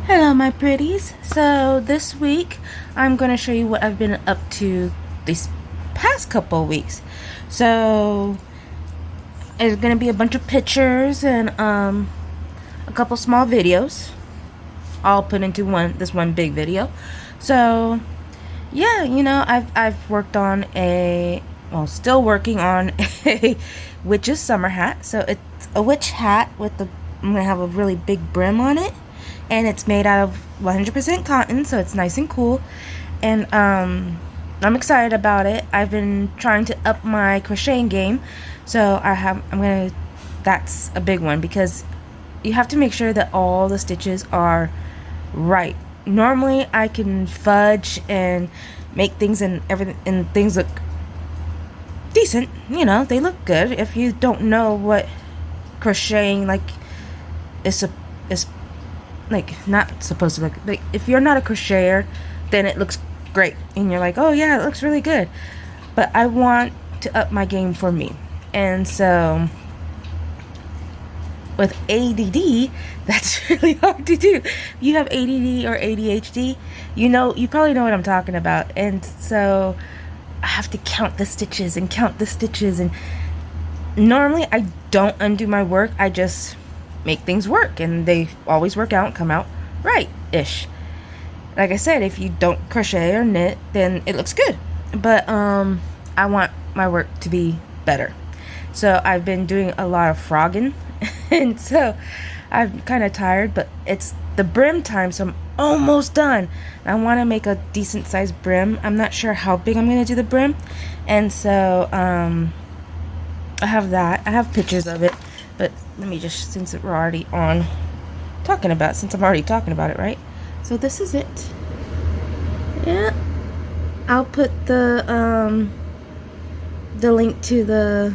Hello my pretties. So this week I'm going to show you what I've been up to these past couple of weeks. So it's going to be a bunch of pictures and a couple small videos all put into this one big video. So yeah, I've worked on still working on a witch's summer hat. So it's a witch hat with I'm going to have a really big brim on it. And it's made out of 100% cotton, so it's nice and cool. And I'm excited about it. I've been trying to up my crocheting game, so that's a big one because you have to make sure that all the stitches are right. Normally I can fudge and make things and things look decent, they look good. If you don't know what crocheting is not supposed to look like, if you're not a crocheter, then it looks great and you're like, oh yeah, it looks really good. But I want to up my game for me, and so with ADD, that's really hard to do. You have ADD or ADHD, you probably know what I'm talking about. And so I have to count the stitches and normally I don't undo my work. I just make things work, and they always work out and come out right-ish. Like I said, if you don't crochet or knit, then it looks good. But I want my work to be better. So I've been doing a lot of frogging and so I'm kind of tired, but it's the brim time, so I'm almost done. I want to make a decent sized brim. I'm not sure how big I'm going to do the brim, and so I have that. I have pictures of it. But let me just, since I'm already talking about it, right? So this is it. Yeah. I'll put the link to the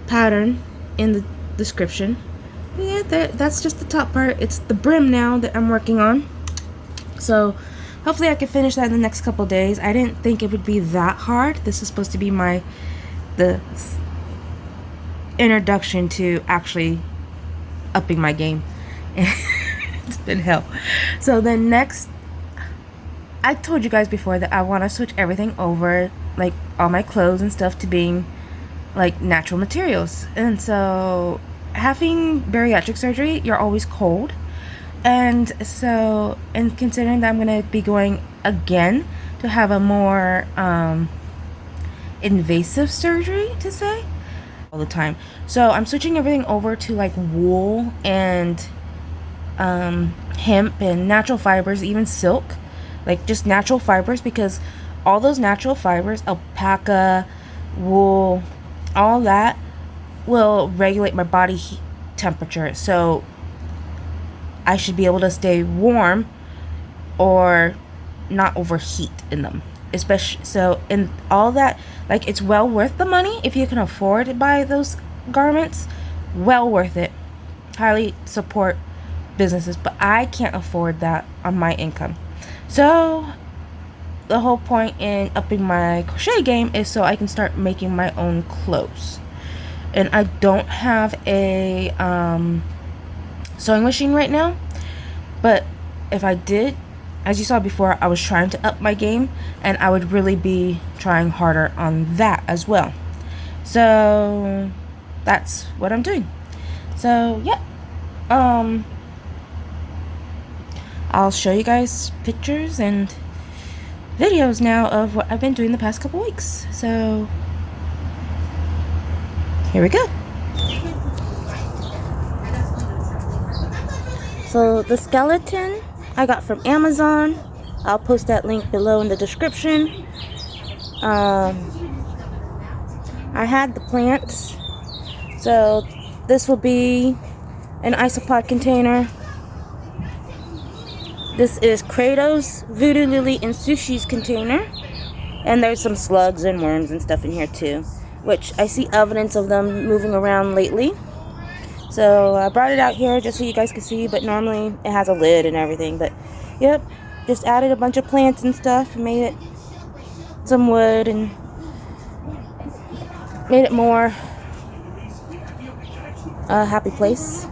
pattern in the description. Yeah, that's just the top part. It's the brim now that I'm working on. So hopefully I can finish that in the next couple days. I didn't think it would be that hard. This is supposed to be the introduction to actually upping my game. It's been hell. So then next, I told you guys before that I want to switch everything over, like all my clothes and stuff, to being like natural materials. And so having bariatric surgery, you're always cold, and so, and considering that I'm going to be going again to have a more invasive surgery, to say, all the time. So I'm switching everything over to like wool and hemp and natural fibers, even silk, like just natural fibers, because all those natural fibers, alpaca, wool, all that will regulate my body heat temperature, so I should be able to stay warm or not overheat in them. Especially so, in all that, like, it's well worth the money if you can afford to buy those garments. Well worth it. Highly support businesses, but I can't afford that on my income. So the whole point in upping my crochet game is so I can start making my own clothes. And I don't have a sewing machine right now, but if I did, as you saw before, I was trying to up my game, and I would really be trying harder on that as well. So that's what I'm doing. So yeah, I'll show you guys pictures and videos now of what I've been doing the past couple weeks. So here we go. So the skeleton I got from Amazon. I'll post that link below in the description. I had the plants. So this will be an isopod container. This is Kratos, Voodoo Lily, and Sushi's container. And there's some slugs and worms and stuff in here too, which I see evidence of them moving around lately. So I brought it out here just so you guys can see, but normally it has a lid and everything. But yep, just added a bunch of plants and stuff, and made it some wood and made it more a happy place.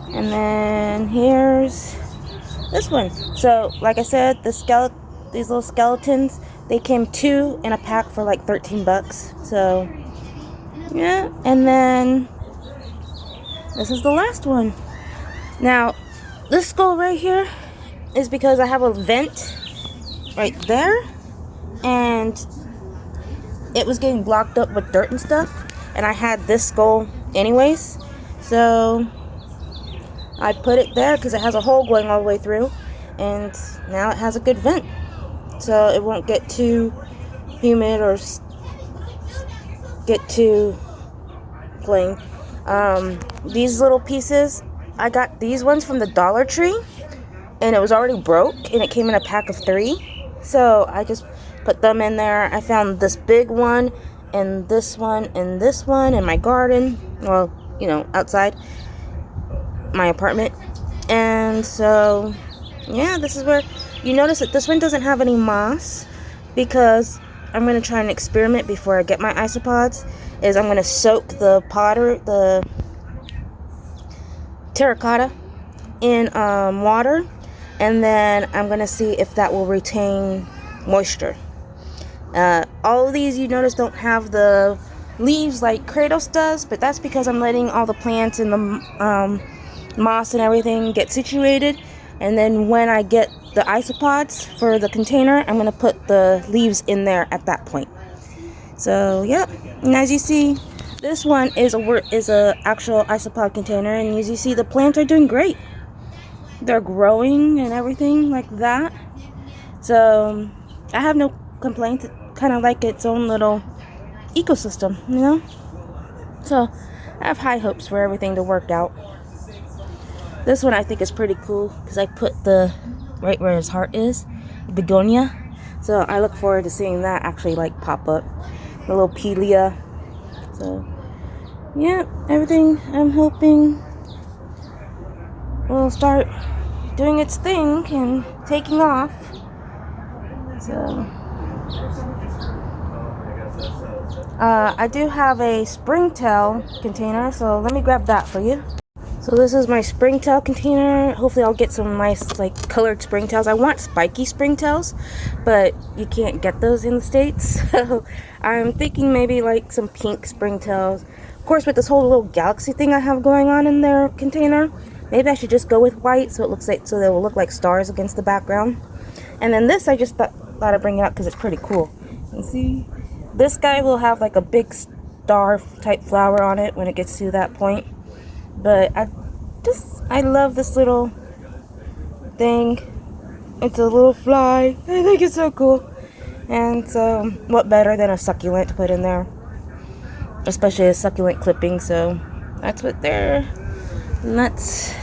And then here's this one. So, like I said, these little skeletons, they came 2 in a pack for like 13 bucks. So, yeah. And then this is the last one. Now, this skull right here is because I have a vent right there, and it was getting blocked up with dirt and stuff, and I had this skull anyways, so I put it there because it has a hole going all the way through, and now it has a good vent, so it won't get too humid or get too plain. These little pieces, I got these ones from the Dollar Tree, and it was already broke, and it came in a pack of 3, so I just put them in there. I found this big one, and this one, and this one in my garden, well, you know, outside my apartment. And so, yeah, this is where you notice that this one doesn't have any moss, because I'm going to try an experiment before I get my isopods, is I'm going to soak the terracotta in water, and then I'm going to see if that will retain moisture. All of these, you notice, don't have the leaves like Kratos does, but that's because I'm letting all the plants and the moss and everything get situated, and then when I get the isopods for the container, I'm going to put the leaves in there at that point. So, yeah, and as you see, this one is a actual isopod container, and as you see, the plants are doing great. They're growing and everything like that. So I have no complaints. It's kind of like its own little ecosystem, you know? So I have high hopes for everything to work out. This one I think is pretty cool because I put the right where his heart is, begonia. So I look forward to seeing that actually like pop up. The little pelia. So yeah, everything I'm hoping will start doing its thing and taking off. So I do have a springtail container, so let me grab that for you. So this is my springtail container. Hopefully I'll get some nice like colored springtails. I want spiky springtails, but you can't get those in the States. So I'm thinking maybe like some pink springtails. Of course, with this whole little galaxy thing I have going on in their container, maybe I should just go with white so it looks like, so they will look like stars against the background. And then this, I just thought I'd bring it up because it's pretty cool. You see, this guy will have like a big star type flower on it when it gets to that point. But I love this little thing. It's a little fly. I think it's so cool. And so, what better than a succulent to put in there? Especially a succulent clipping. So, that's what they're nuts.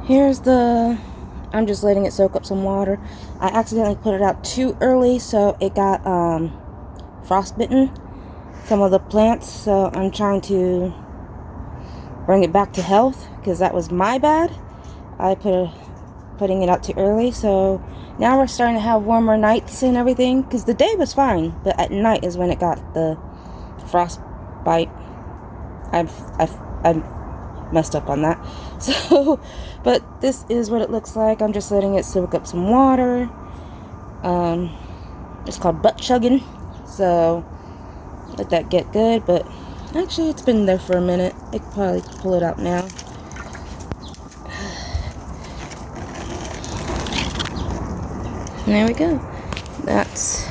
Here's the, I'm just letting it soak up some water. I accidentally put it out too early, so it got frostbitten, some of the plants. So I'm trying to bring it back to health because that was my bad. I putting it out too early. So now we're starting to have warmer nights and everything, because the day was fine, but at night is when it got the frostbite. I've messed up on that. So, but this is what it looks like. I'm just letting it soak up some water. It's called butt chugging. So let that get good. But Actually, it's been there for a minute. I could probably pull it out now. And there we go. That's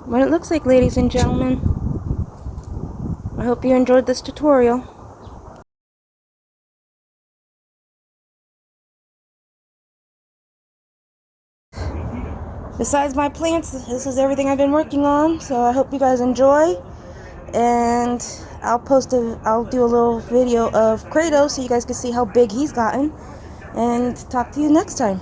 what it looks like, ladies and gentlemen. I hope you enjoyed this tutorial. Besides my plants, this is everything I've been working on, so I hope you guys enjoy. And I'll do a little video of Kratos so you guys can see how big he's gotten. And talk to you next time.